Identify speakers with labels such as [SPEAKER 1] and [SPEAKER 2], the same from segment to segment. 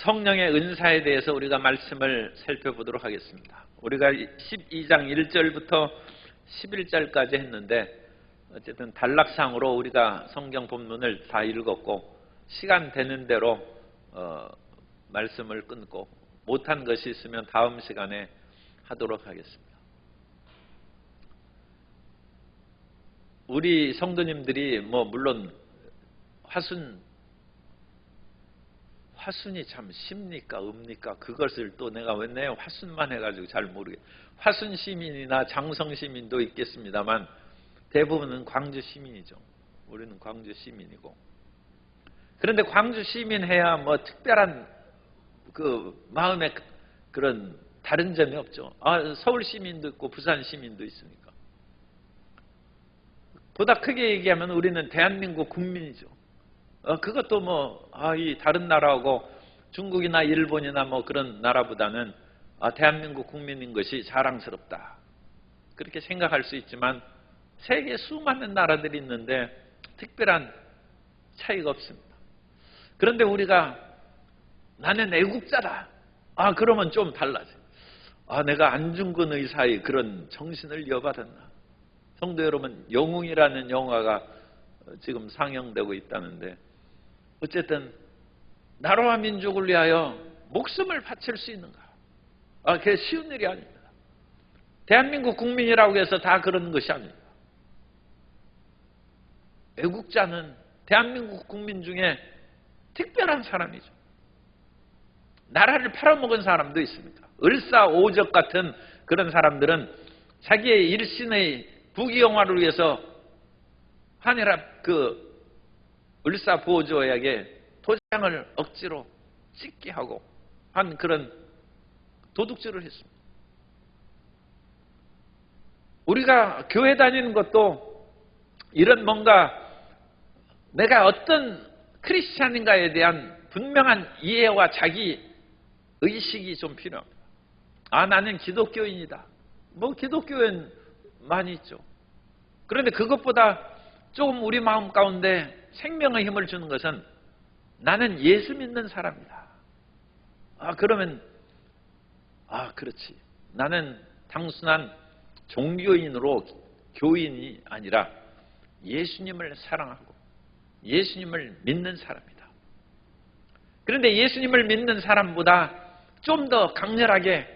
[SPEAKER 1] 성령의 은사에 대해서 우리가 말씀을 살펴보도록 하겠습니다. 우리가 12장 1절부터 11절까지 했는데 어쨌든 단락상으로 우리가 성경 본문을 다 읽었고 시간 되는 대로 말씀을 끊고 못한 것이 있으면 다음 시간에 하도록 하겠습니다. 우리 성도님들이 물론 화순이 참 쉽니까 없니까 그것을 또 내가 왜 화순만 해가지고 잘 모르겠어요. 화순 시민이나 장성 시민도 있겠습니다만 대부분은 광주 시민이죠. 우리는 광주 시민이고. 그런데 광주 시민 해야 특별한 마음에 그런 다른 점이 없죠. 서울 시민도 있고 부산 시민도 있으니까. 보다 크게 얘기하면 우리는 대한민국 국민이죠. 그것도 이 다른 나라하고 중국이나 일본이나 그런 나라보다는 대한민국 국민인 것이 자랑스럽다. 그렇게 생각할 수 있지만 세계 수많은 나라들이 있는데 특별한 차이가 없습니다. 그런데 우리가 나는 애국자다. 그러면 좀 달라져요. 내가 안중근 의사의 그런 정신을 이어받았나. 성도 여러분, 영웅이라는 영화가 지금 상영되고 있다는데 어쨌든 나라와 민족을 위하여 목숨을 바칠 수 있는가? 그게 쉬운 일이 아닙니다. 대한민국 국민이라고 해서 다 그런 것이 아닙니다. 애국자는 대한민국 국민 중에 특별한 사람이죠. 나라를 팔아먹은 사람도 있습니다. 을사오적 같은 그런 사람들은 자기의 일신의 부귀영화를 위해서 한일합 을사보조에게 도장을 억지로 찍게 하고 한 그런 도둑질을 했습니다. 우리가 교회 다니는 것도 이런 뭔가 내가 어떤 크리스찬인가에 대한 분명한 이해와 자기 의식이 좀 필요합니다. 나는 기독교인이다. 기독교인 많이 있죠. 그런데 그것보다 조금 우리 마음 가운데 생명의 힘을 주는 것은 나는 예수 믿는 사람이다. 그러면 그렇지. 나는 단순한 종교인으로 교인이 아니라 예수님을 사랑하고 예수님을 믿는 사람이다. 그런데 예수님을 믿는 사람보다 좀 더 강렬하게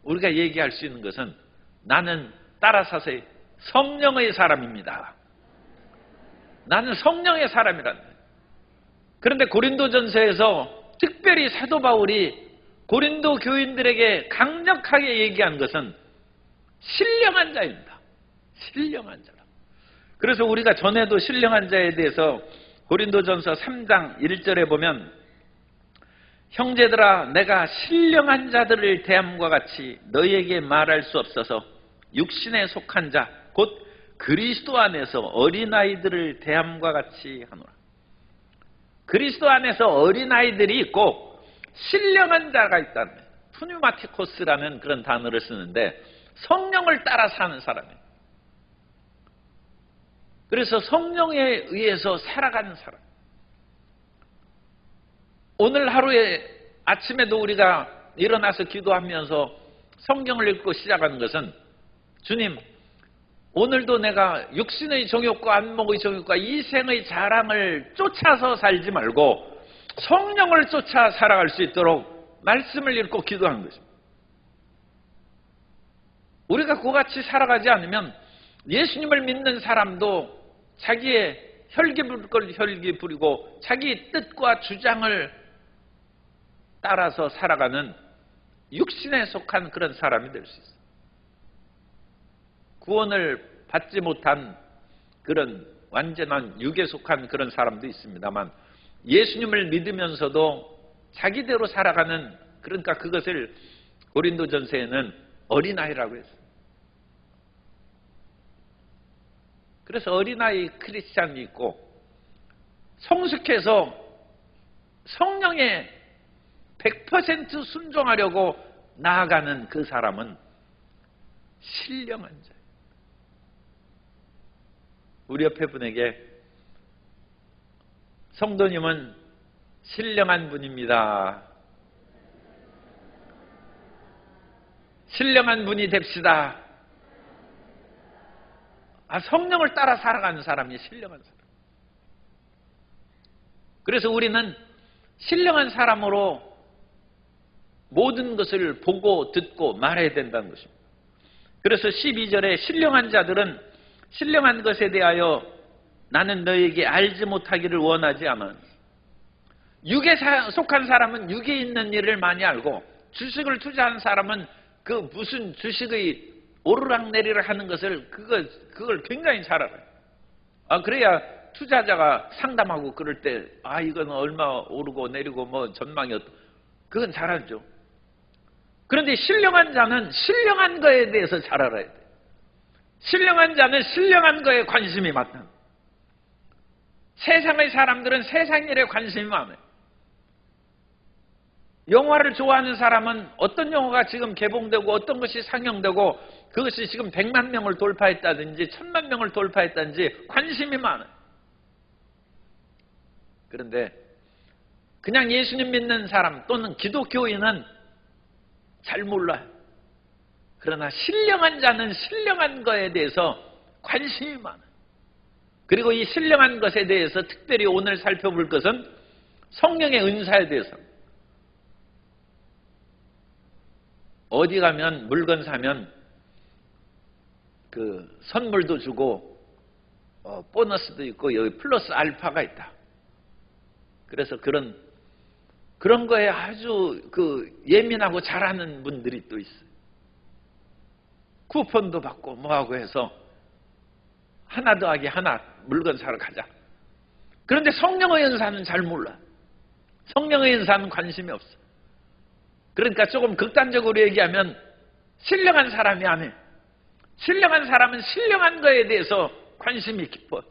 [SPEAKER 1] 우리가 얘기할 수 있는 것은 나는 따라서서 성령의 사람입니다. 나는 성령의 사람이란다. 그런데 고린도전서에서 특별히 사도 바울이 고린도 교인들에게 강력하게 얘기한 것은 신령한 자입니다. 신령한 자다. 그래서 우리가 전에도 신령한 자에 대해서 고린도전서 3장 1절에 보면 형제들아 내가 신령한 자들을 대함과 같이 너희에게 말할 수 없어서 육신에 속한 자 곧 그리스도 안에서 어린아이들을 대함과 같이 하노라. 그리스도 안에서 어린아이들이 있고 신령한 자가 있다는 거예요. 푸뉴마티코스라는 그런 단어를 쓰는데 성령을 따라 사는 사람이에요. 그래서 성령에 의해서 살아가는 사람. 오늘 하루에 아침에도 우리가 일어나서 기도하면서 성경을 읽고 시작하는 것은 주님, 오늘도 내가 육신의 정욕과 안목의 정욕과 이생의 자랑을 쫓아서 살지 말고 성령을 쫓아 살아갈 수 있도록 말씀을 읽고 기도하는 것입니다. 우리가 그같이 살아가지 않으면 예수님을 믿는 사람도 자기의 혈기 부릴 걸 혈기 부리고 자기 뜻과 주장을 따라서 살아가는 육신에 속한 그런 사람이 될 수 있어요. 구원을 받지 못한 그런 완전한 육에 속한 그런 사람도 있습니다만 예수님을 믿으면서도 자기대로 살아가는, 그러니까 그것을 고린도전서에는 어린아이라고 했어요. 그래서 어린아이 크리스찬이 있고 성숙해서 성령에 100% 순종하려고 나아가는 그 사람은 신령한 자예요. 우리 옆에 분에게 성도님은 신령한 분입니다. 신령한 분이 됩시다. 성령을 따라 살아가는 사람이 신령한 사람. 그래서 우리는 신령한 사람으로 모든 것을 보고 듣고 말해야 된다는 것입니다. 그래서 12절에 신령한 자들은 신령한 것에 대하여 나는 너에게 알지 못하기를 원하지 않아. 육에 속한 사람은 육에 있는 일을 많이 알고, 주식을 투자한 사람은 그 무슨 주식의 오르락내리락 하는 것을 그걸 굉장히 잘 알아요. 그래야 투자자가 상담하고 그럴 때 이건 얼마 오르고 내리고 뭐 전망이 그건 잘 알죠. 그런데 신령한 자는 신령한 거에 대해서 잘 알아야 돼요. 신령한 자는 신령한 거에 관심이 많다. 세상의 사람들은 세상 일에 관심이 많아요. 영화를 좋아하는 사람은 어떤 영화가 지금 개봉되고 어떤 것이 상영되고 그것이 지금 100만 명을 돌파했다든지 1000만 명을 돌파했다든지 관심이 많아요. 그런데 그냥 예수님 믿는 사람 또는 기독교인은 잘 몰라요. 그러나 신령한 자는 신령한 것에 대해서 관심이 많아요. 그리고 이 신령한 것에 대해서 특별히 오늘 살펴볼 것은 성령의 은사에 대해서. 어디 가면 물건 사면 그 선물도 주고 보너스도 있고 여기 플러스 알파가 있다. 그래서 그런 거에 아주 예민하고 잘하는 분들이 또 있어요. 쿠폰도 받고 뭐하고 해서 하나 더하기 하나 물건 사러 가자. 그런데 성령의 은사는 잘 몰라. 성령의 은사는 관심이 없어. 그러니까 조금 극단적으로 얘기하면 신령한 사람이 아니에요. 신령한 사람은 신령한 거에 대해서 관심이 깊어.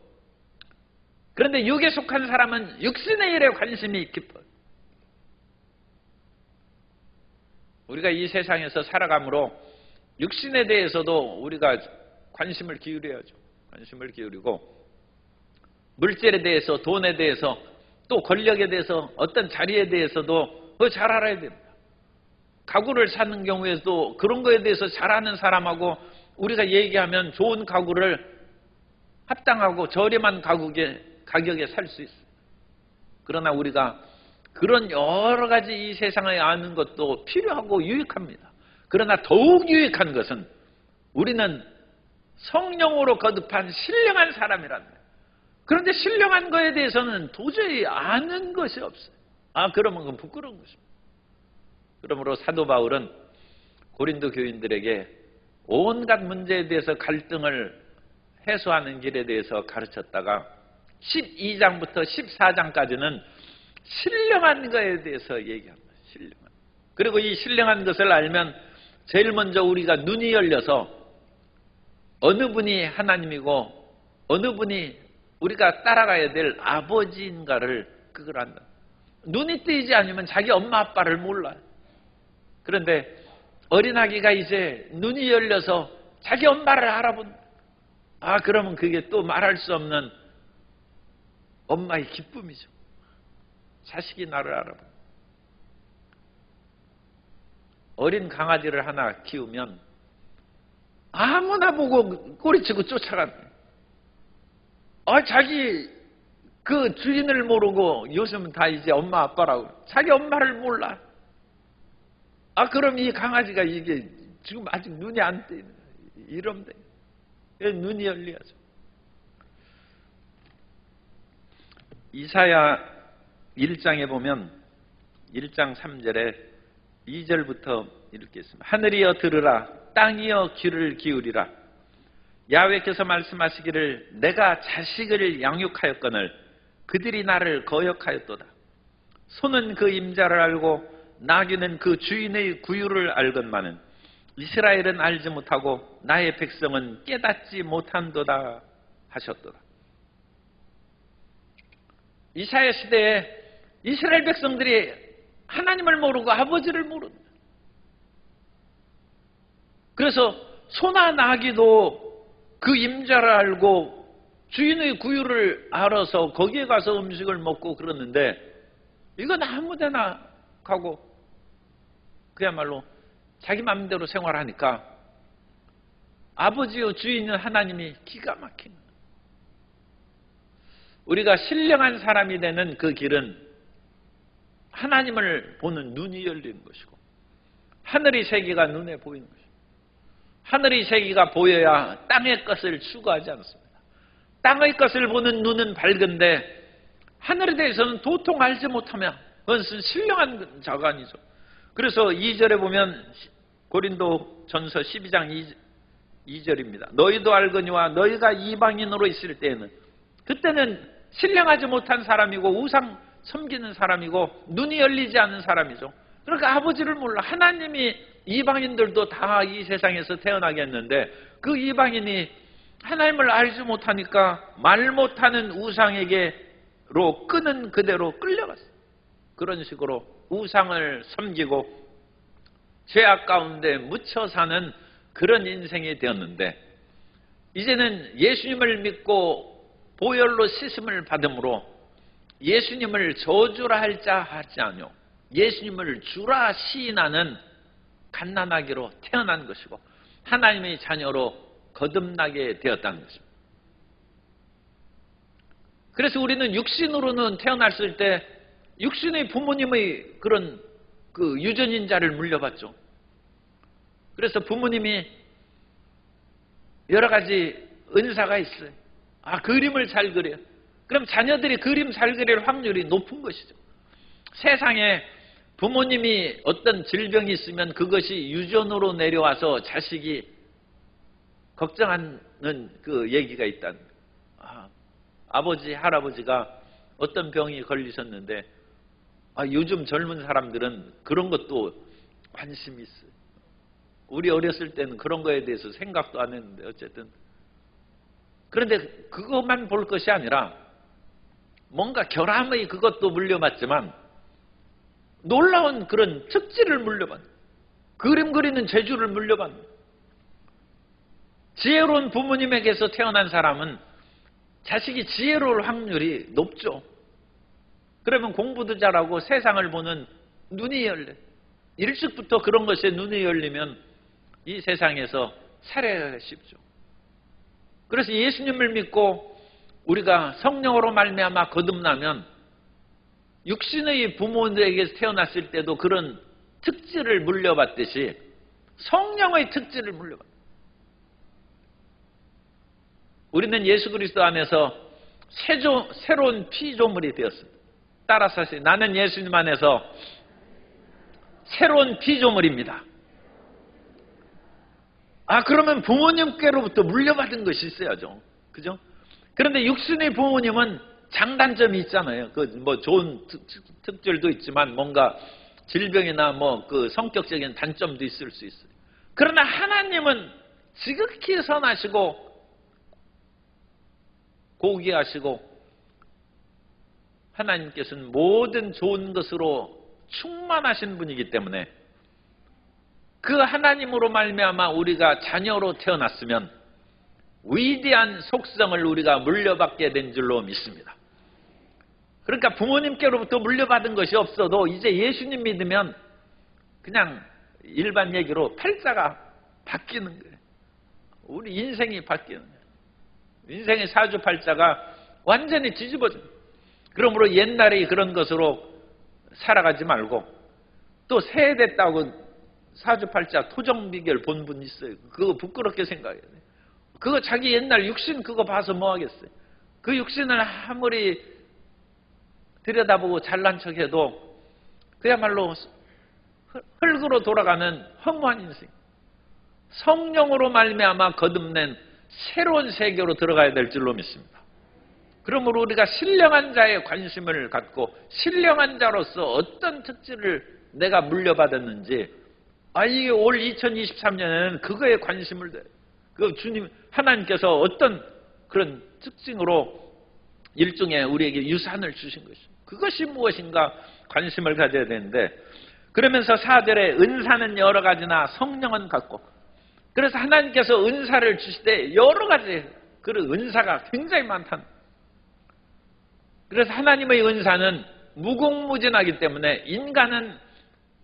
[SPEAKER 1] 그런데 육에 속한 사람은 육신의 일에 관심이 깊어. 우리가 이 세상에서 살아가므로 육신에 대해서도 우리가 관심을 기울여야죠. 관심을 기울이고 물질에 대해서, 돈에 대해서, 또 권력에 대해서, 어떤 자리에 대해서도 잘 알아야 됩니다. 가구를 사는 경우에도 그런 거에 대해서 잘 아는 사람하고 우리가 얘기하면 좋은 가구를 합당하고 저렴한 가격에 살 수 있어요. 그러나 우리가 그런 여러 가지 이 세상에 아는 것도 필요하고 유익합니다. 그러나 더욱 유익한 것은 우리는 성령으로 거듭한 신령한 사람이란다. 그런데 신령한 거에 대해서는 도저히 아는 것이 없어요. 그러면 그건 부끄러운 것입니다. 그러므로 사도 바울은 고린도 교인들에게 온갖 문제에 대해서 갈등을 해소하는 길에 대해서 가르쳤다가 12장부터 14장까지는 신령한 것에 대해서 얘기합니다. 신령한. 그리고 이 신령한 것을 알면 제일 먼저 우리가 눈이 열려서 어느 분이 하나님이고 어느 분이 우리가 따라가야 될 아버지인가를 그걸 안다. 눈이 뜨이지 않으면 자기 엄마 아빠를 몰라요. 그런데 어린아기가 이제 눈이 열려서 자기 엄마를 알아본다. 그러면 그게 또 말할 수 없는 엄마의 기쁨이죠. 자식이 나를 알아본다. 어린 강아지를 하나 키우면 아무나 보고 꼬리치고 쫓아간다. 자기 그 주인을 모르고 요즘은 다 이제 엄마 아빠라고 자기 엄마를 몰라. 그럼 이 강아지가 이게 지금 아직 눈이 안 뜨이는 거예요. 이러면 돼요. 눈이 열려야죠. 이사야 1장에 보면 1장 3절에 2절부터 읽겠습니다. 하늘이여 들으라, 땅이여 귀를 기울이라. 야훼께서 말씀하시기를 내가 자식을 양육하였거늘 그들이 나를 거역하였도다. 소는 그 임자를 알고 나귀는 그 주인의 구유를 알건만은 이스라엘은 알지 못하고 나의 백성은 깨닫지 못한도다 하셨도다. 이사야 시대에 이스라엘 백성들이 하나님을 모르고 아버지를 모른다. 그래서 소나 나귀도 그 임자를 알고 주인의 구유를 알아서 거기에 가서 음식을 먹고 그러는데 이건 아무데나 가고 그야말로 자기 마음대로 생활하니까 아버지요 주인은 하나님이 기가 막히는 거예요. 우리가 신령한 사람이 되는 그 길은 하나님을 보는 눈이 열리는 것이고 하늘의 세계가 눈에 보이는 것이고 하늘의 세계가 보여야 땅의 것을 추구하지 않습니다. 땅의 것을 보는 눈은 밝은데 하늘에 대해서는 도통 알지 못하면 그것은 신령한 자가 아니죠. 그래서 2절에 보면 고린도 전서 12장 2절입니다. 너희도 알거니와 너희가 이방인으로 있을 때에는 그때는 신령하지 못한 사람이고 우상 섬기는 사람이고 눈이 열리지 않는 사람이죠. 그러니까 아버지를 몰라. 하나님이 이방인들도 다 이 세상에서 태어나게 했는데 그 이방인이 하나님을 알지 못하니까 말 못하는 우상에게로 끄는 그대로 끌려갔어요. 그런 식으로 우상을 섬기고 죄악 가운데 묻혀 사는 그런 인생이 되었는데 이제는 예수님을 믿고 보혈로 씻음을 받음으로 예수님을 저주라 할 자 하지 아니오 예수님을 주라 시인하는 갓난아기로 태어난 것이고 하나님의 자녀로 거듭나게 되었다는 것입니다. 그래서 우리는 육신으로는 태어났을 때 육신의 부모님의 그런 그 유전인자를 물려받죠. 그래서 부모님이 여러 가지 은사가 있어요. 그림을 잘 그려요. 그럼 자녀들이 그림 잘 그릴 확률이 높은 것이죠. 세상에 부모님이 어떤 질병이 있으면 그것이 유전으로 내려와서 자식이 걱정하는 그 얘기가 있다는 거예요. 아버지, 할아버지가 어떤 병이 걸리셨는데 요즘 젊은 사람들은 그런 것도 관심이 있어요. 우리 어렸을 때는 그런 거에 대해서 생각도 안 했는데 어쨌든 그런데 그것만 볼 것이 아니라 뭔가 결함의 그것도 물려받지만 놀라운 그런 특질을 물려받는 그림 그리는 재주를 물려받는 지혜로운 부모님에게서 태어난 사람은 자식이 지혜로울 확률이 높죠. 그러면 공부도 잘하고 세상을 보는 눈이 열려. 일찍부터 그런 것에 눈이 열리면 이 세상에서 살아야 쉽죠. 그래서 예수님을 믿고 우리가 성령으로 말미암아 거듭나면 육신의 부모에게서 태어났을 때도 그런 특질을 물려받듯이 성령의 특질을 물려받아요. 우리는 예수 그리스도 안에서 새로운 피조물이 되었습니다. 따라서 하세요. 나는 예수님 안에서 새로운 피조물입니다. 그러면 부모님께로부터 물려받은 것이 있어야죠. 그죠? 그런데 육신의 부모님은 장단점이 있잖아요. 좋은 특질도 있지만 뭔가 질병이나 그 성격적인 단점도 있을 수 있어요. 그러나 하나님은 지극히 선하시고 고귀하시고 하나님께서는 모든 좋은 것으로 충만하신 분이기 때문에 그 하나님으로 말미암아 우리가 자녀로 태어났으면 위대한 속성을 우리가 물려받게 된 줄로 믿습니다. 그러니까 부모님께로부터 물려받은 것이 없어도 이제 예수님 믿으면 그냥 일반 얘기로 팔자가 바뀌는 거예요. 우리 인생이 바뀌는 거예요. 인생의 사주팔자가 완전히 뒤집어져요. 그러므로 옛날에 그런 것으로 살아가지 말고 또 세됐다고 사주팔자 토정비결 본 분 있어요. 그거 부끄럽게 생각해야 돼요. 그거 자기 옛날 육신 그거 봐서 뭐 하겠어요. 그 육신을 아무리 들여다보고 잘난 척해도 그야말로 흙으로 돌아가는 허무한 인생. 성령으로 말미암아 거듭낸 새로운 세계로 들어가야 될 줄로 믿습니다. 그러므로 우리가 신령한 자에 관심을 갖고 신령한 자로서 어떤 특질을 내가 물려받았는지 이게 올 2023년에는 그거에 관심을 둬요. 그 주님 하나님께서 어떤 그런 특징으로 일종의 우리에게 유산을 주신 것이죠. 그것이 무엇인가 관심을 가져야 되는데 그러면서 4절에 은사는 여러 가지나 성령은 같고 그래서 하나님께서 은사를 주시되 여러 가지 그런 은사가 굉장히 많다는 그래서 하나님의 은사는 무궁무진하기 때문에 인간은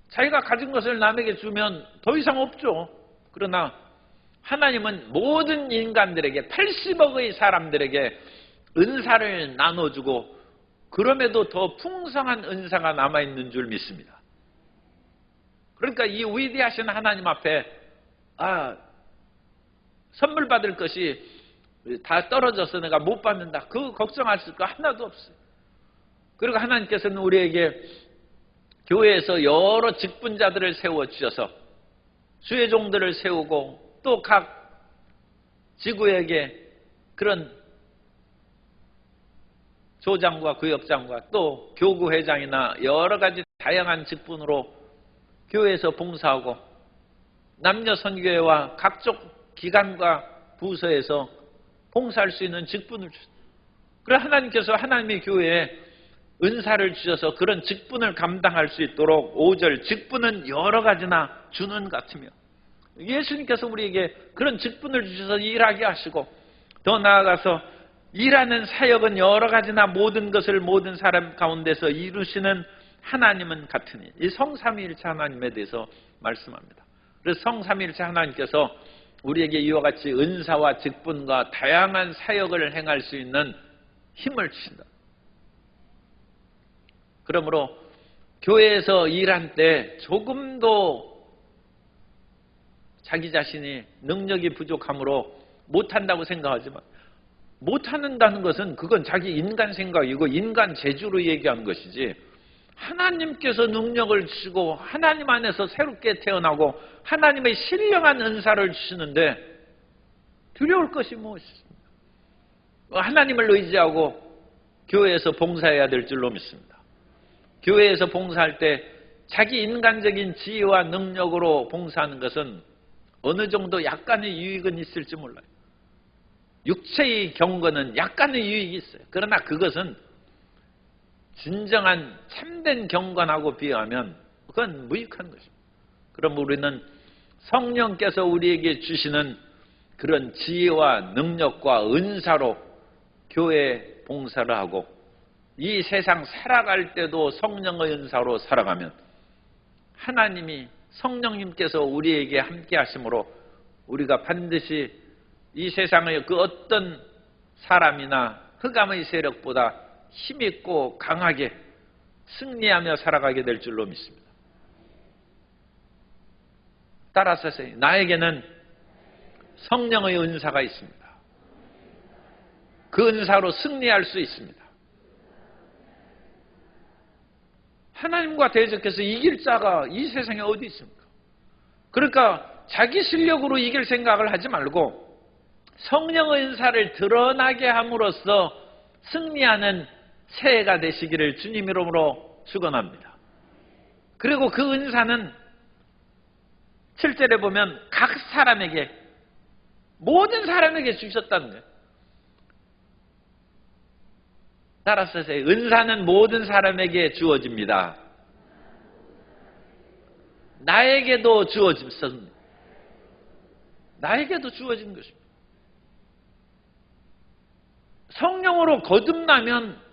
[SPEAKER 1] 자기가 가진 것을 남에게 주면 더 이상 없죠. 그러나 하나님은 모든 인간들에게 80억의 사람들에게 은사를 나눠주고 그럼에도 더 풍성한 은사가 남아있는 줄 믿습니다. 그러니까 이 위대하신 하나님 앞에 선물 받을 것이 다 떨어져서 내가 못 받는다, 그 걱정하실 거 하나도 없어요. 그리고 하나님께서는 우리에게 교회에서 여러 직분자들을 세워주셔서 주의 종들을 세우고 또 각 지구에게 그런 조장과 구역장과 또 교구회장이나 여러 가지 다양한 직분으로 교회에서 봉사하고 남녀 선교회와 각종 기관과 부서에서 봉사할 수 있는 직분을 주셨습니다. 그래서 하나님께서 하나님의 교회에 은사를 주셔서 그런 직분을 감당할 수 있도록 5절 직분은 여러 가지나 주는 같으며, 예수님께서 우리에게 그런 직분을 주셔서 일하게 하시고 더 나아가서 일하는 사역은 여러 가지나 모든 것을 모든 사람 가운데서 이루시는 하나님은 같으니, 이 성삼위일체 하나님에 대해서 말씀합니다. 그래서 성삼위일체 하나님께서 우리에게 이와 같이 은사와 직분과 다양한 사역을 행할 수 있는 힘을 주신다. 그러므로 교회에서 일할 때 조금도 자기 자신이 능력이 부족함으로 못한다고 생각하지만, 못한다는 것은 그건 자기 인간 생각이고 인간 재주로 얘기하는 것이지, 하나님께서 능력을 주시고 하나님 안에서 새롭게 태어나고 하나님의 신령한 은사를 주시는데 두려울 것이 무엇입니까? 하나님을 의지하고 교회에서 봉사해야 될 줄로 믿습니다. 교회에서 봉사할 때 자기 인간적인 지혜와 능력으로 봉사하는 것은 어느 정도 약간의 유익은 있을지 몰라요. 육체의 경건은 약간의 유익이 있어요. 그러나 그것은 진정한 참된 경건하고 비하면 그건 무익한 것입니다. 그럼 우리는 성령께서 우리에게 주시는 그런 지혜와 능력과 은사로 교회 봉사를 하고 이 세상 살아갈 때도 성령의 은사로 살아가면 하나님이 성령님께서 우리에게 함께 하심으로 우리가 반드시 이 세상의 그 어떤 사람이나 흑암의 세력보다 힘있고 강하게 승리하며 살아가게 될 줄로 믿습니다. 따라서 나에게는 성령의 은사가 있습니다. 그 은사로 승리할 수 있습니다. 하나님과 대적해서 이길 자가 이 세상에 어디 있습니까? 그러니까 자기 실력으로 이길 생각을 하지 말고 성령의 은사를 드러나게 함으로써 승리하는 새해가 되시기를 주님 이름으로 축원합니다. 그리고 그 은사는 7절에 보면 각 사람에게, 모든 사람에게 주셨다는 거예요. 따라서 은사는 모든 사람에게 주어집니다. 나에게도 주어집니다. 나에게도 주어진 것입니다. 성령으로 거듭나면,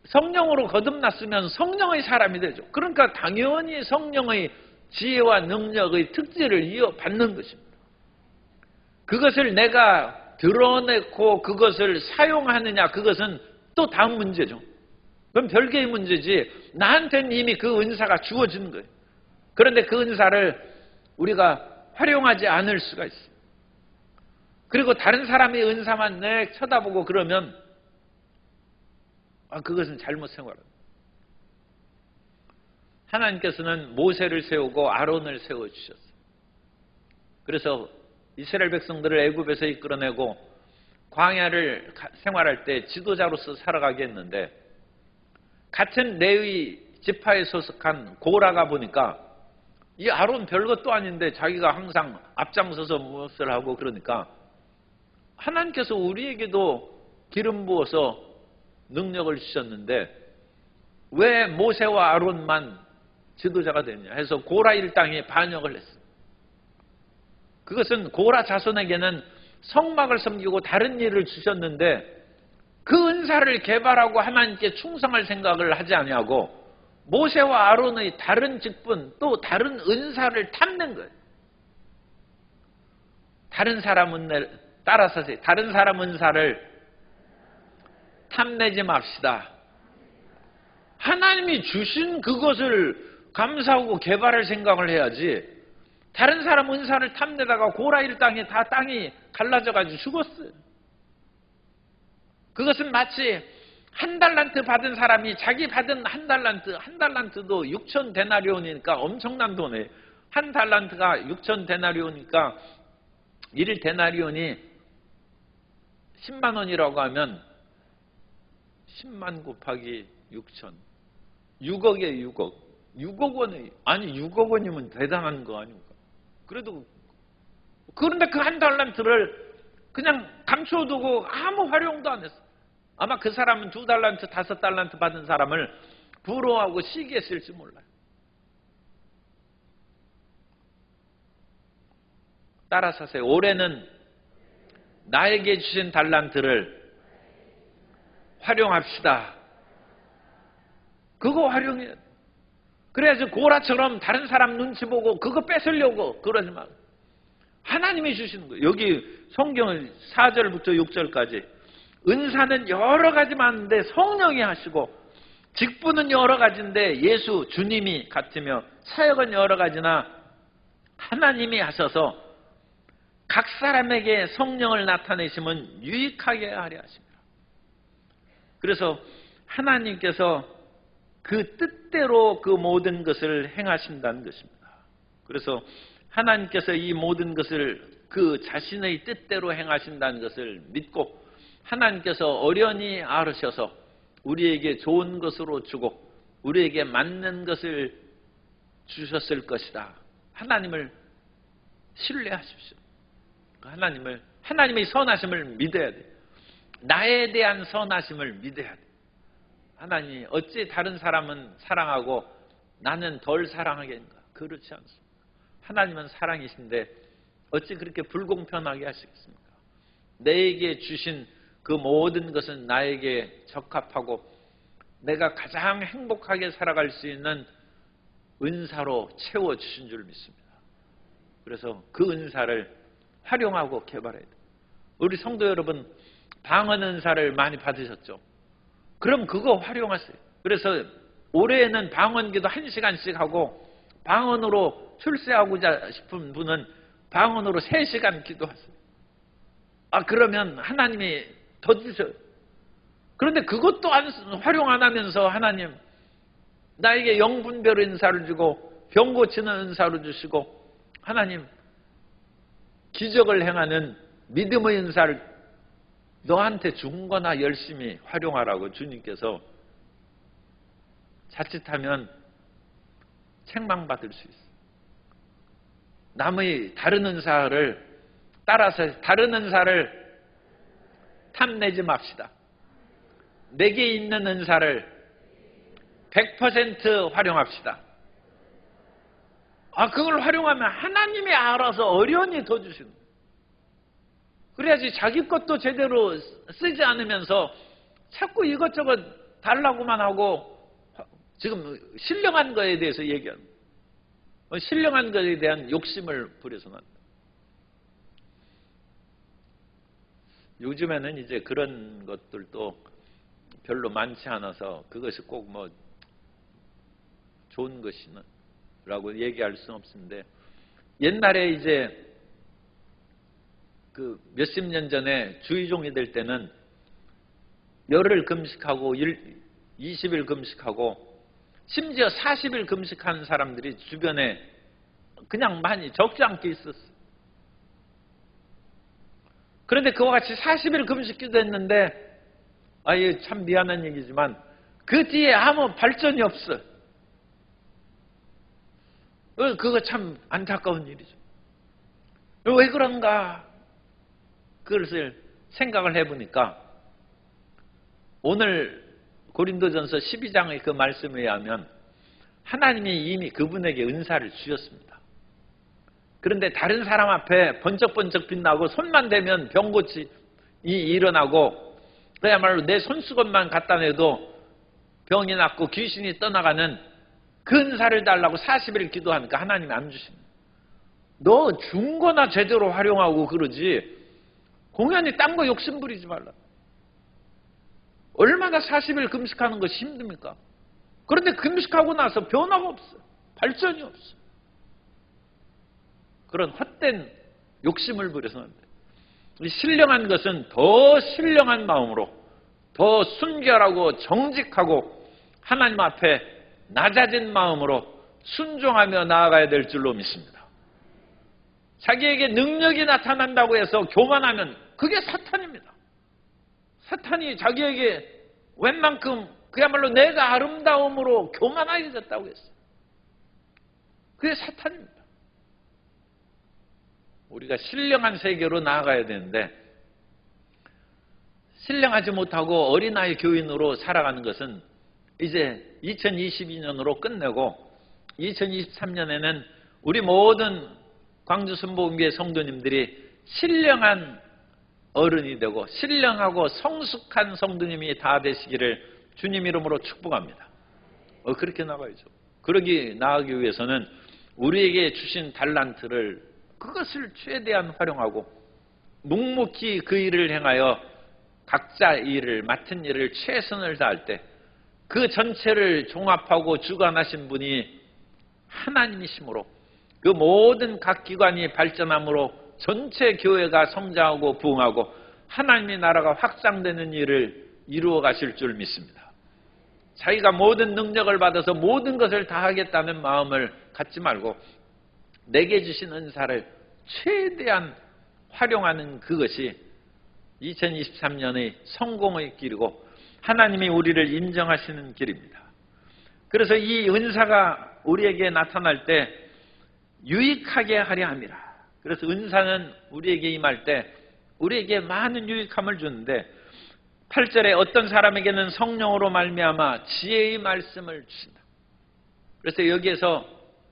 [SPEAKER 1] 성령으로 거듭났으면 성령의 사람이 되죠. 그러니까 당연히 성령의 지혜와 능력의 특질을 이어받는 것입니다. 그것을 내가 드러내고 그것을 사용하느냐, 그것은 또 다음 문제죠. 그건 별개의 문제지, 나한테는 이미 그 은사가 주어진 거예요. 그런데 그 은사를 우리가 활용하지 않을 수가 있어요. 그리고 다른 사람의 은사만 내 쳐다보고 그러면 그것은 잘못 생각합니다. 하나님께서는 모세를 세우고 아론을 세워주셨어요. 그래서 이스라엘 백성들을 애굽에서 이끌어내고 광야를 생활할 때 지도자로서 살아가게 했는데, 같은 레위 지파에 소속한 고라가 보니까 이 아론 별것도 아닌데 자기가 항상 앞장서서 무엇을 하고 그러니까 하나님께서 우리에게도 기름 부어서 능력을 주셨는데 왜 모세와 아론만 지도자가 됐냐 해서 고라 일당이 반역을 했습니다. 그것은 고라 자손에게는 성막을 섬기고 다른 일을 주셨는데 그 은사를 개발하고 하나님께 충성할 생각을 하지 아니하고 모세와 아론의 다른 직분 또 다른 은사를 탐낸 거예요. 다른 사람 은혜를 따라서 다른 사람 은사를 탐내지 맙시다. 하나님이 주신 그것을 감사하고 개발할 생각을 해야지. 다른 사람 은사를 탐내다가 고라일 땅에 다 땅이 갈라져가지고 죽었어요. 그것은 마치 한 달란트 받은 사람이 자기 받은 한 달란트도 6천 데나리온이니까 엄청난 돈이에요. 한 달란트가 6천 데나리온이니까 1 데나리온이 10만 원이라고 하면 10만 곱하기 6천 6억에 6억 6억 원이 아니 6억 원이면 대단한 거 아닙니까? 그래도 그런데 그 한 달란트를 그냥 감춰두고 아무 활용도 안 했어. 아마 그 사람은 2달란트 5달란트 받은 사람을 부러워하고 시기했을지 몰라요. 따라서 하세요. 올해는 나에게 주신 달란트를 활용합시다. 그거 활용해야 돼. 그래야지 고라처럼 다른 사람 눈치 보고 그거 뺏으려고 그러지 마. 하나님이 주시는 거예요. 여기 성경을 4절부터 6절까지 은사는 여러 가지 많은데 성령이 하시고 직분은 여러 가지인데 예수 주님이 같으며 사역은 여러 가지나 하나님이 하셔서 각 사람에게 성령을 나타내시면 유익하게 하려 하십니다. 그래서 하나님께서 그 뜻대로 그 모든 것을 행하신다는 것입니다. 그래서 하나님께서 이 모든 것을 그 자신의 뜻대로 행하신다는 것을 믿고 하나님께서 어련히 알으셔서 우리에게 좋은 것으로 주고 우리에게 맞는 것을 주셨을 것이다. 하나님을 신뢰하십시오. 하나님의 선하심을 믿어야 돼요. 나에 대한 선하심을 믿어야 돼요. 하나님 어찌 다른 사람은 사랑하고 나는 덜 사랑하겠는가? 그렇지 않습니다. 하나님은 사랑이신데 어찌 그렇게 불공평하게 하시겠습니까? 내게 주신 그 모든 것은 나에게 적합하고 내가 가장 행복하게 살아갈 수 있는 은사로 채워주신 줄 믿습니다. 그래서 그 은사를 활용하고 개발해야 돼요. 우리 성도 여러분 방언 은사를 많이 받으셨죠? 그럼 그거 활용하세요. 그래서 올해에는 방언기도 1시간씩 하고 방언으로 출세하고자 싶은 분은 방언으로 3시간 기도하세요. 그러면 하나님이 더 주셔요. 그런데 그것도 활용 안 하면서 하나님 나에게 영분별 은사를 주고 병 고치는 은사를 주시고 하나님 기적을 행하는 믿음의 은사를 너한테 준 거나 열심히 활용하라고 주님께서 자칫하면 책망받을 수 있어요. 남의 다른 은사를 따라서 다른 은사를 탐내지 맙시다. 내게 있는 은사를 100% 활용합시다. 그걸 활용하면 하나님이 알아서 어련히 더 주시는 거예요. 그래야지 자기 것도 제대로 쓰지 않으면서 자꾸 이것저것 달라고만 하고 지금 신령한 거에 대해서 얘기하는 거예요. 신령한 것에 대한 욕심을 부려서는 안 돼요. 요즘에는 이제 그런 것들도 별로 많지 않아서 그것이 꼭 뭐 좋은 것이라고 얘기할 수는 없는데 옛날에 이제 그 몇십 년 전에 주의종이 될 때는 열흘 금식하고 20일 금식하고 심지어 40일 금식하는 사람들이 주변에 그냥 많이 적지 않게 있었어요. 그런데 그와 같이 40일 금식기도 했는데 참 미안한 얘기지만 그 뒤에 아무 발전이 없어요. 그거 참 안타까운 일이죠. 왜 그런가? 그것을 생각을 해보니까 오늘 고린도전서 12장의 그 말씀에 의하면 하나님이 이미 그분에게 은사를 주셨습니다. 그런데 다른 사람 앞에 번쩍번쩍 빛나고 손만 대면 병고침이 일어나고 그야말로 내 손수건만 갖다 내도 병이 낫고 귀신이 떠나가는 그 은사를 달라고 40일 기도하니까 하나님이 안 주십니다. 너 준 거나 제대로 활용하고 그러지 공연히 딴 거 욕심 부리지 말라. 얼마나 40일 금식하는 것이 힘듭니까? 그런데 금식하고 나서 변화가 없어요. 발전이 없어요. 그런 헛된 욕심을 부려서는 안 돼요. 신령한 것은 더 신령한 마음으로 더 순결하고 정직하고 하나님 앞에 낮아진 마음으로 순종하며 나아가야 될 줄로 믿습니다. 자기에게 능력이 나타난다고 해서 교만하면 그게 사탄입니다. 사탄이 자기에게 웬만큼 그야말로 내가 아름다움으로 교만하게 됐다고 했어요. 그게 사탄입니다. 우리가 신령한 세계로 나아가야 되는데 신령하지 못하고 어린아이 교인으로 살아가는 것은 이제 2022년으로 끝내고 2023년에는 우리 모든 광주 순복음교회 성도님들이 신령한 어른이 되고 신령하고 성숙한 성도님이 다 되시기를 주님 이름으로 축복합니다. 그렇게 나가야죠. 그러기 나아가기 위해서는 우리에게 주신 달란트를 그것을 최대한 활용하고 묵묵히 그 일을 행하여 각자 일을 맡은 일을 최선을 다할 때 그 전체를 종합하고 주관하신 분이 하나님이시므로 그 모든 각 기관이 발전함으로 전체 교회가 성장하고 부흥하고 하나님의 나라가 확장되는 일을 이루어 가실 줄 믿습니다. 자기가 모든 능력을 받아서 모든 것을 다 하겠다는 마음을 갖지 말고 내게 주신 은사를 최대한 활용하는 그것이 2023년의 성공의 길이고 하나님이 우리를 인정하시는 길입니다. 그래서 이 은사가 우리에게 나타날 때 유익하게 하려 함이라. 그래서 은사는 우리에게 임할 때 우리에게 많은 유익함을 주는데 8절에 어떤 사람에게는 성령으로 말미암아 지혜의 말씀을 주신다. 그래서 여기에서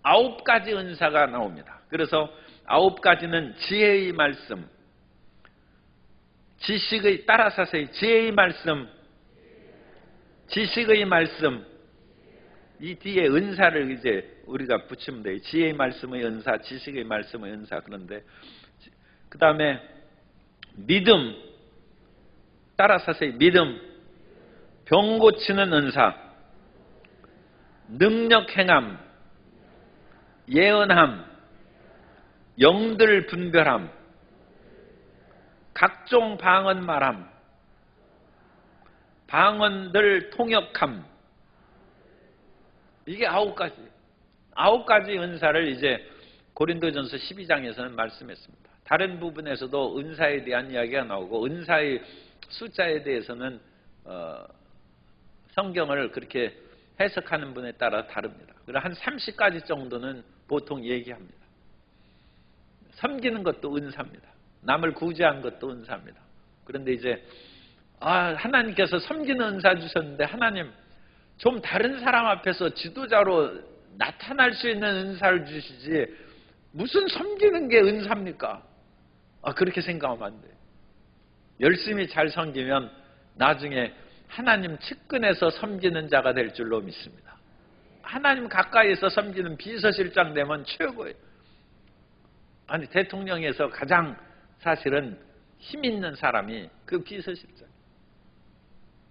[SPEAKER 1] 9가지 은사가 나옵니다. 그래서 9가지는 지혜의 말씀, 지식의 따라서서의 지혜의 말씀, 지식의 말씀, 이 뒤에 은사를 이제 우리가 붙이면 돼요. 지혜의 말씀의 은사, 지식의 말씀의 은사. 그런데 그 다음에 믿음, 따라서서의 믿음, 병 고치는 은사, 능력 행함, 예언함, 영들 분별함, 각종 방언 말함, 방언들 통역함. 이게 9가지. 9가지 은사를 이제 고린도전서 12장에서는 말씀했습니다. 다른 부분에서도 은사에 대한 이야기가 나오고 은사의 숫자에 대해서는 성경을 그렇게 해석하는 분에 따라 다릅니다. 그래서 한 30가지 정도는 보통 얘기합니다. 섬기는 것도 은사입니다. 남을 구제하는 것도 은사입니다. 그런데 이제 하나님께서 섬기는 은사 주셨는데 하나님 좀 다른 사람 앞에서 지도자로 나타날 수 있는 은사를 주시지 무슨 섬기는 게 은사입니까? 그렇게 생각하면 안 돼요. 열심히 잘 섬기면 나중에 하나님 측근에서 섬기는 자가 될 줄로 믿습니다. 하나님 가까이에서 섬기는 비서실장 되면 최고예요. 아니 대통령에서 가장 사실은 힘 있는 사람이 그 비서실장.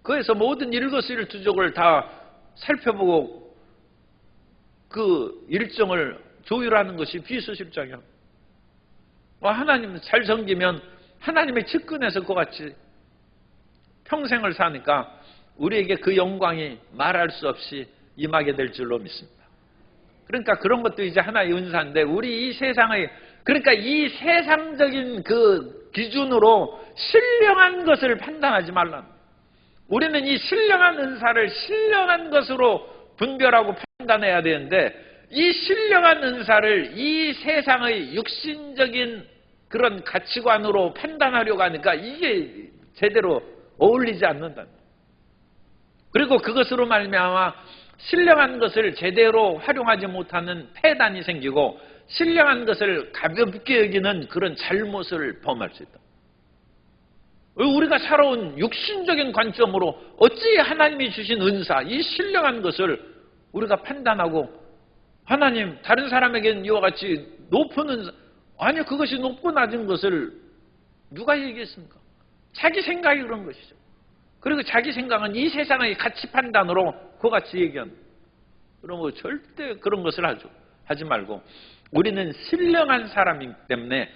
[SPEAKER 1] 그래서 모든 일거수일투족을 다 살펴보고 그 일정을 조율하는 것이 비서실장이야. 하나님 잘 섬기면 하나님의 측근에서 그와 같이 평생을 사니까 우리에게 그 영광이 말할 수 없이 임하게 될 줄로 믿습니다. 그러니까 그런 것도 이제 하나의 은사인데 우리 이 세상의 그러니까 이 세상적인 그 기준으로 신령한 것을 판단하지 말라. 우리는 이 신령한 은사를 신령한 것으로 분별하고 판단해야 되는데 이 신령한 은사를 이 세상의 육신적인 그런 가치관으로 판단하려고 하니까 이게 제대로 어울리지 않는다. 그리고 그것으로 말미암아 신령한 것을 제대로 활용하지 못하는 폐단이 생기고 신령한 것을 가볍게 여기는 그런 잘못을 범할 수 있다. 우리가 살아온 육신적인 관점으로 어찌 하나님이 주신 은사, 이 신령한 것을 우리가 판단하고 하나님 다른 사람에게는 이와 같이 높은 아니 그것이 높고 낮은 것을 누가 얘기했습니까? 자기 생각이 그런 것이죠. 그리고 자기 생각은 이 세상의 가치 판단으로 그같이 얘기한. 그러면 절대 그런 것을 하지 말고 우리는 신령한 사람이기 때문에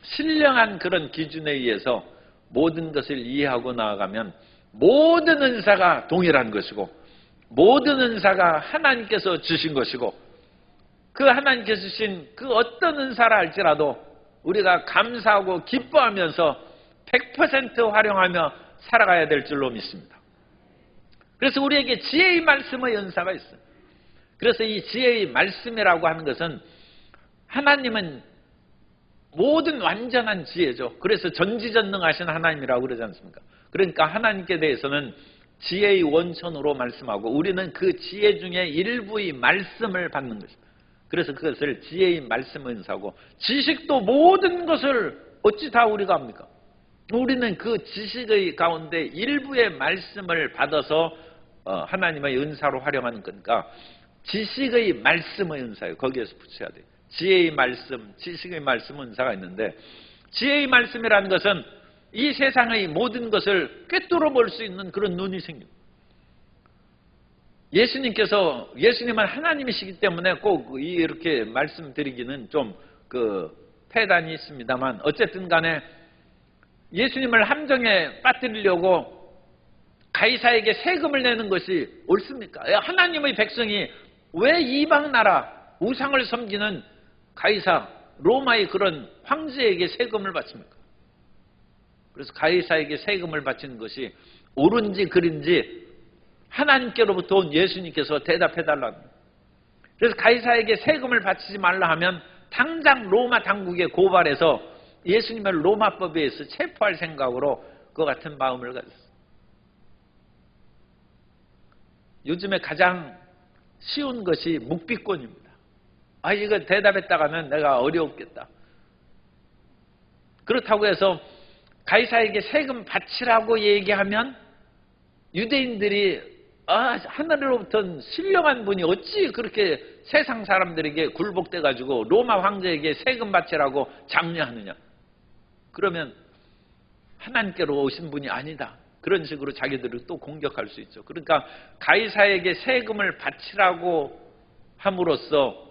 [SPEAKER 1] 신령한 그런 기준에 의해서 모든 것을 이해하고 나아가면 모든 은사가 동일한 것이고 모든 은사가 하나님께서 주신 것이고 그 하나님께서 주신 그 어떤 은사라 할지라도 우리가 감사하고 기뻐하면서 100% 활용하며 살아가야 될 줄로 믿습니다. 그래서 우리에게 지혜의 말씀의 은사가 있어요. 그래서 이 지혜의 말씀이라고 하는 것은 하나님은 모든 완전한 지혜죠. 그래서 전지전능하신 하나님이라고 그러지 않습니까? 그러니까 하나님께 대해서는 지혜의 원천으로 말씀하고 우리는 그 지혜 중에 일부의 말씀을 받는 것입니다. 그래서 그것을 지혜의 말씀 은사고 지식도 모든 것을 어찌 다 우리가 합니까? 우리는 그 지식의 가운데 일부의 말씀을 받아서 하나님의 은사로 활용하는 거니까 지식의 말씀의 은사예요. 거기에서 붙여야 돼요. 지혜의 말씀, 지식의 말씀 은사가 있는데 지혜의 말씀이라는 것은 이 세상의 모든 것을 꿰뚫어 볼 수 있는 그런 눈이 생깁니다. 예수님은 하나님이시기 때문에 꼭 이렇게 말씀드리기는 좀 폐단이 있습니다만 어쨌든 간에 예수님을 함정에 빠뜨리려고 가이사에게 세금을 내는 것이 옳습니까? 하나님의 백성이 왜 이방 나라 우상을 섬기는 가이사 로마의 그런 황제에게 세금을 바칩니까? 그래서 가이사에게 세금을 바치는 것이 옳은지 그른지 하나님께로부터 온 예수님께서 대답해달라는 거예요. 그래서 가이사에게 세금을 바치지 말라 하면 당장 로마 당국에 고발해서 예수님을 로마법에 의해서 체포할 생각으로 그 같은 마음을 가졌어요. 요즘에 가장 쉬운 것이 묵비권입니다. 이거 대답했다가는 내가 어려웠겠다. 그렇다고 해서 가이사에게 세금 바치라고 얘기하면 유대인들이 하늘로부터 신령한 분이 어찌 그렇게 세상 사람들에게 굴복돼가지고 로마 황제에게 세금 바치라고 장려하느냐. 그러면 하나님께로 오신 분이 아니다. 그런 식으로 자기들을 또 공격할 수 있죠. 그러니까 가이사에게 세금을 바치라고 함으로써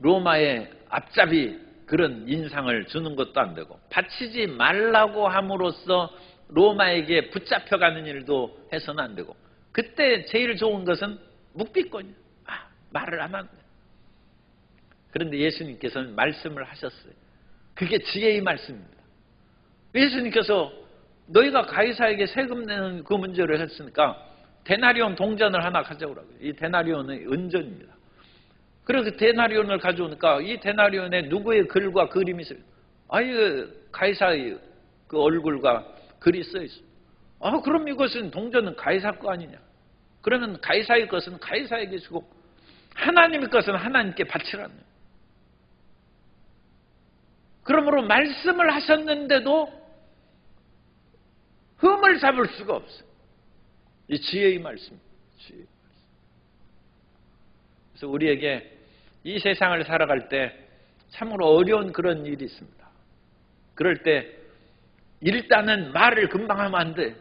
[SPEAKER 1] 로마의 앞잡이 그런 인상을 주는 것도 안 되고 바치지 말라고 함으로써 로마에게 붙잡혀가는 일도 해서는 안 되고 그때 제일 좋은 것은 묵비권이에요. 말을 안 하는 거예요. 그런데 예수님께서는 말씀을 하셨어요. 그게 지혜의 말씀입니다. 예수님께서 너희가 가이사에게 세금 내는 그 문제를 했으니까 데나리온 동전을 하나 가져오라고요. 이 데나리온의 은전입니다. 그래서 그 데나리온을 가져오니까 이 데나리온에 누구의 글과 그림이 있어요. 가이사의 그 얼굴과 글이 써 있어요. 그럼 이것은 동전은 가이사 거 아니냐. 그러면 가이사의 것은 가이사에게 주고 하나님의 것은 하나님께 바치라는 거예요. 그러므로 말씀을 하셨는데도 흠을 잡을 수가 없어요. 이 지혜의 말씀입니다. 지혜의 말씀. 그래서 우리에게 이 세상을 살아갈 때 참으로 어려운 그런 일이 있습니다. 그럴 때 일단은 말을 금방 하면 안 돼.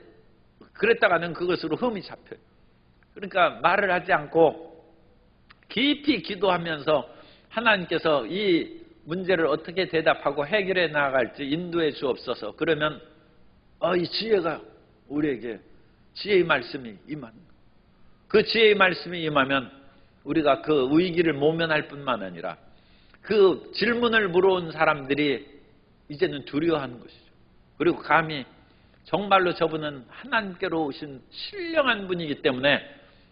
[SPEAKER 1] 그랬다가는 그것으로 흠이 잡혀요. 그러니까 말을 하지 않고 깊이 기도하면서 하나님께서 이 문제를 어떻게 대답하고 해결해 나아갈지 인도해 주옵소서. 그러면 이 지혜가 우리에게 지혜의 말씀이 임하는 거예요. 그 지혜의 말씀이 임하면 우리가 그 위기를 모면할 뿐만 아니라 그 질문을 물어온 사람들이 이제는 두려워하는 것이죠. 그리고 감히 정말로 저분은 하나님께로 오신 신령한 분이기 때문에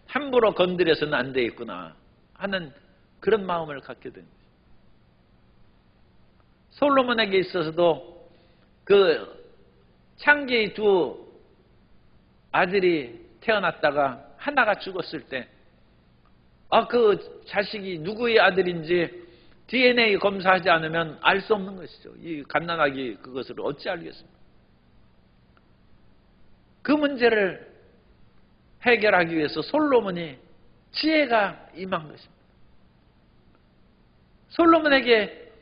[SPEAKER 1] 함부로 건드려서는 안 되겠구나 하는 그런 마음을 갖게 됩니다. 솔로몬에게 있어서도 그 창기의 두 아들이 태어났다가 하나가 죽었을 때 그 자식이 누구의 아들인지 DNA 검사하지 않으면 알 수 없는 것이죠. 이 갓난아기 그것을 어찌 알겠습니까? 그 문제를 해결하기 위해서 솔로몬이 지혜가 임한 것입니다. 솔로몬에게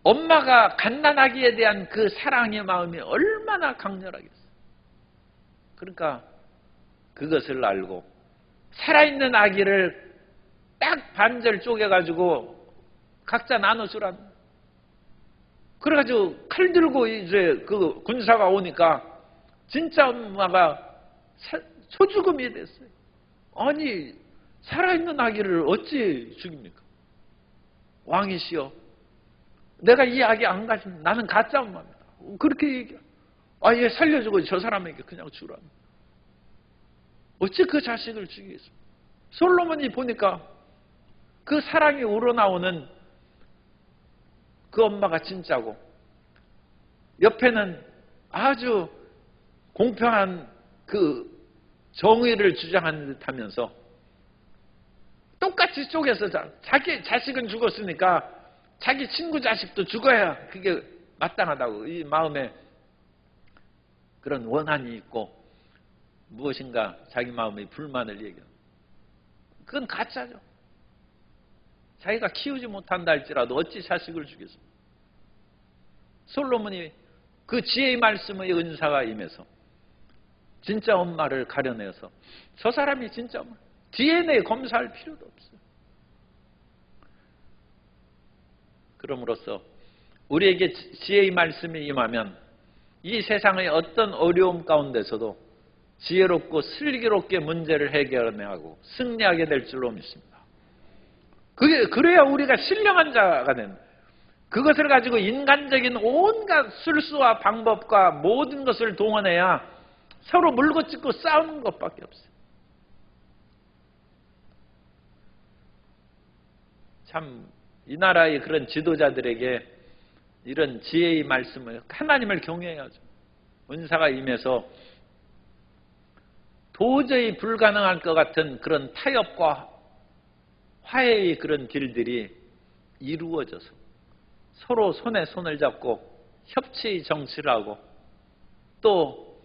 [SPEAKER 1] 엄마가 갓난아기에 대한 그 사랑의 마음이 얼마나 강렬하겠어요. 그러니까 그것을 알고 살아있는 아기를 딱 반절 쪼개가지고 각자 나눠주라는. 그래가지고 칼 들고 이제 그 군사가 오니까 진짜 엄마가 소죽음이 됐어요. 아니, 살아있는 아기를 어찌 죽입니까? 왕이시여, 내가 이 아기 안 가지면 나는 가짜 엄마입니다. 그렇게 얘기해. 아, 얘 살려주고 저 사람에게 그냥 주라는. 어찌 그 자식을 죽이겠습니까? 솔로몬이 보니까 그 사랑이 우러나오는 그 엄마가 진짜고, 옆에는 아주 공평한 그 정의를 주장하는 듯 하면서 똑같이 쪼개서 자기 자식은 죽었으니까 자기 친구 자식도 죽어야 그게 마땅하다고, 이 마음에 그런 원한이 있고 무엇인가 자기 마음의 불만을 얘기합니다. 그건 가짜죠. 자기가 키우지 못한다 할지라도 어찌 자식을 죽였습니까? 솔로몬이 그 지혜의 말씀의 은사가 임해서 진짜 엄마를 가려내서 저 사람이 진짜 엄마, DNA 검사할 필요도 없어요. 그럼으로써 우리에게 지혜의 말씀이 임하면 이 세상의 어떤 어려움 가운데서도 지혜롭고 슬기롭게 문제를 해결하고 승리하게 될 줄로 믿습니다. 그래야 우리가 신령한 자가 된다. 그것을 가지고 인간적인 온갖 술수와 방법과 모든 것을 동원해야 서로 물고 찢고 싸우는 것밖에 없어요. 참, 이 나라의 그런 지도자들에게 이런 지혜의 말씀을, 하나님을 경외해야죠. 은사가 임해서 도저히 불가능할 것 같은 그런 타협과 화해의 그런 길들이 이루어져서 서로 손에 손을 잡고 협치의 정치를 하고 또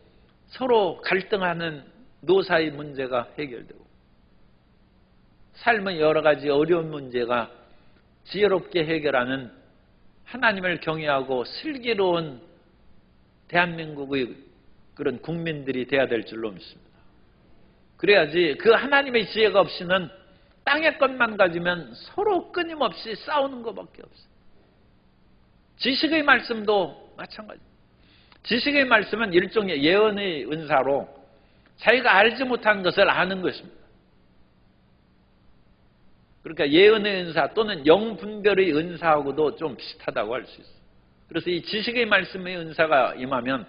[SPEAKER 1] 서로 갈등하는 노사의 문제가 해결되고 삶의 여러 가지 어려운 문제가 지혜롭게 해결하는 하나님을 경외하고 슬기로운 대한민국의 그런 국민들이 돼야 될 줄로 믿습니다. 그래야지 그 하나님의 지혜가 없이는 땅의 것만 가지면 서로 끊임없이 싸우는 것밖에 없어요. 지식의 말씀도 마찬가지입니다. 지식의 말씀은 일종의 예언의 은사로 자기가 알지 못한 것을 아는 것입니다. 그러니까 예언의 은사 또는 영분별의 은사하고도 좀 비슷하다고 할 수 있어요. 그래서 이 지식의 말씀의 은사가 임하면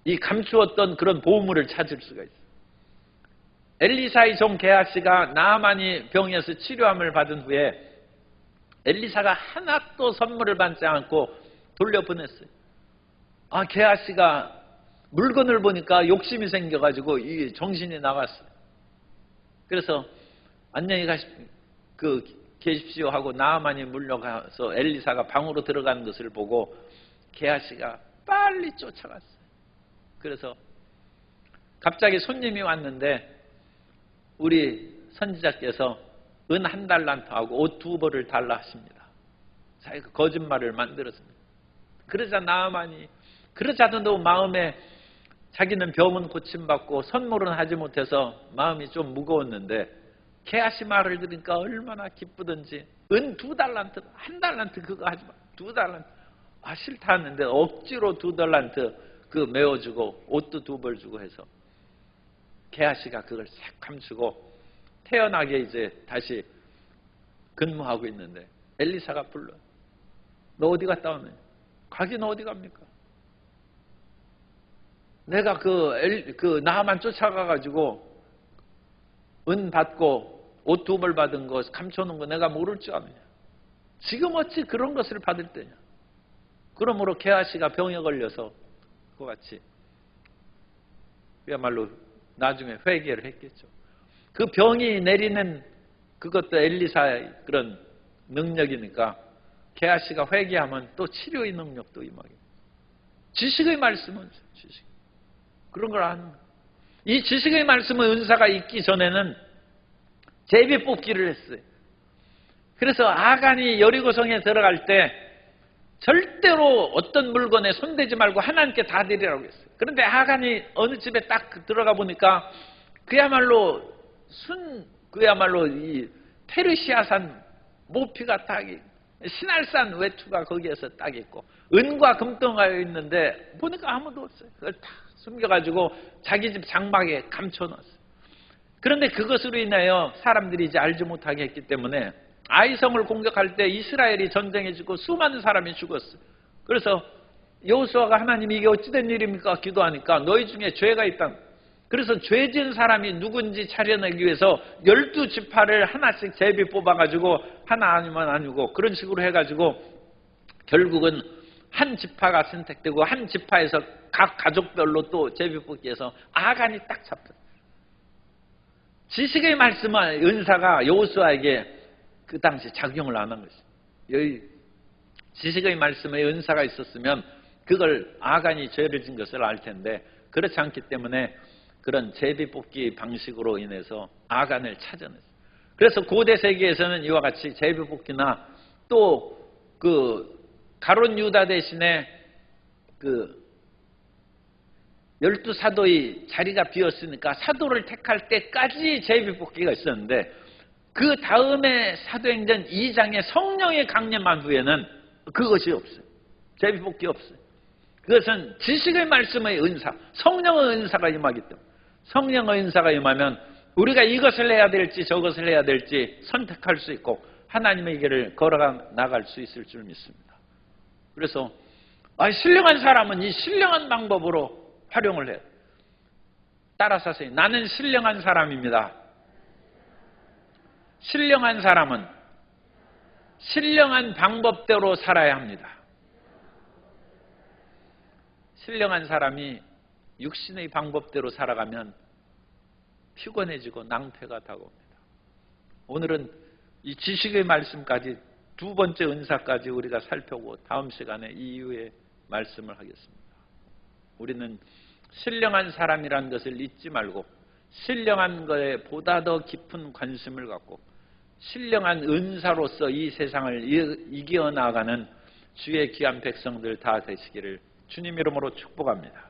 [SPEAKER 1] 이 감추었던 그런 보물을 찾을 수가 있어요. 엘리사의 종 게하시가 나아만이 병에서 치료함을 받은 후에 엘리사가 하나도 선물을 받지 않고 돌려보냈어요. 아, 게하시가 물건을 보니까 욕심이 생겨가지고 이 정신이 나갔어요. 그래서 안녕히 계십시오 하고 나아만이 물러가서 엘리사가 방으로 들어가는 것을 보고 게하시가 빨리 쫓아갔어요. 그래서 갑자기 손님이 왔는데 우리 선지자께서 은 1달란트하고 옷 2벌을 달라 하십니다. 자기가 거짓말을 만들었습니다. 그러자 나아만이, 그러자도 마음에 자기는 병은 고침받고 선물은 하지 못해서 마음이 좀 무거웠는데 게하시 말을 들으니까 얼마나 기쁘든지 은 2달란트, 1달란트 그거 하지 마, 2달란트. 아, 싫다 했는데 억지로 2달란트 그 메워주고 옷도 2벌 주고 해서 게하시가 그걸 싹 감추고 태연하게 이제 다시 근무하고 있는데 엘리사가 불러. 너 어디 갔다 왔느냐? 가긴 어디 갑니까? 내가 그 나만 쫓아가가지고 은 받고 옷 2벌 받은 거 감춰놓은 거 내가 모를 줄 아느냐? 지금 어찌 그런 것을 받을 때냐? 그러므로 게하시가 병에 걸려서 그와 같이 그야말로 나중에 회개를 했겠죠. 그 병이 내리는 그것도 엘리사의 그런 능력이니까 게하시가 회개하면 또 치료의 능력도 임하게. 지식의 말씀은 지식. 그런 걸 아는 거예요. 이 지식의 말씀의 은사가 있기 전에는 제비 뽑기를 했어요. 그래서 아간이 여리고성에 들어갈 때 절대로 어떤 물건에 손대지 말고 하나님께 다 드리라고 했어요. 그런데 아간이 어느 집에 딱 들어가 보니까 그야말로 이 페르시아산 모피가 딱 신할산 외투가 거기에서 딱 있고 은과 금덩어리가 있는데 보니까 아무도 없어요. 그걸 다 숨겨가지고 자기 집 장막에 감춰놨어요. 그런데 그것으로 인하여 사람들이 이제 알지 못하게 했기 때문에 아이성을 공격할 때 이스라엘이 전쟁에 죽고 수많은 사람이 죽었어요. 그래서 여호수아가 하나님 이게 어찌된 일입니까? 기도하니까 너희 중에 죄가 있다. 그래서 죄 지은 사람이 누군지 찾아내기 위해서 12지파를 하나씩 제비 뽑아가지고 하나 아니면 아니고 그런 식으로 해가지고 결국은 한 지파가 선택되고 한 지파에서 각 가족별로 또 제비 뽑기해서 아간이 딱 잡혔어요. 지식의 말씀의 은사가 여호수아에게 그 당시 작용을 안 한 것이죠. 여기 지식의 말씀의 은사가 있었으면 그걸 아간이 죄를 진 것을 알 텐데 그렇지 않기 때문에 그런 제비 뽑기 방식으로 인해서 아간을 찾아냈어요. 그래서 고대 세계에서는 이와 같이 제비 뽑기나 또 그 가룟 유다 대신에 그 12사도의 자리가 비었으니까 사도를 택할 때까지 제비 뽑기가 있었는데 그 다음에 사도행전 2장에 성령의 강림한 후에는 그것이 없어요. 제비 뽑기 없어요. 그것은 지식의 말씀의 은사, 성령의 은사가 임하기 때문에 성령의 은사가 임하면 우리가 이것을 해야 될지 저것을 해야 될지 선택할 수 있고 하나님의 길을 걸어가 나갈 수 있을 줄 믿습니다. 그래서 신령한 사람은 이 신령한 방법으로 활용을 해요. 따라서 하세요. 나는 신령한 사람입니다. 신령한 사람은 신령한 방법대로 살아야 합니다. 신령한 사람이 육신의 방법대로 살아가면 피곤해지고 낭패가 다가옵니다. 오늘은 이 지식의 말씀까지 두 번째 은사까지 우리가 살펴보고 다음 시간에 이후에 말씀을 하겠습니다. 우리는 신령한 사람이라는 것을 잊지 말고 신령한 것에 보다 더 깊은 관심을 갖고 신령한 은사로서 이 세상을 이겨나가는 주의 귀한 백성들 다 되시기를 주님 이름으로 축복합니다.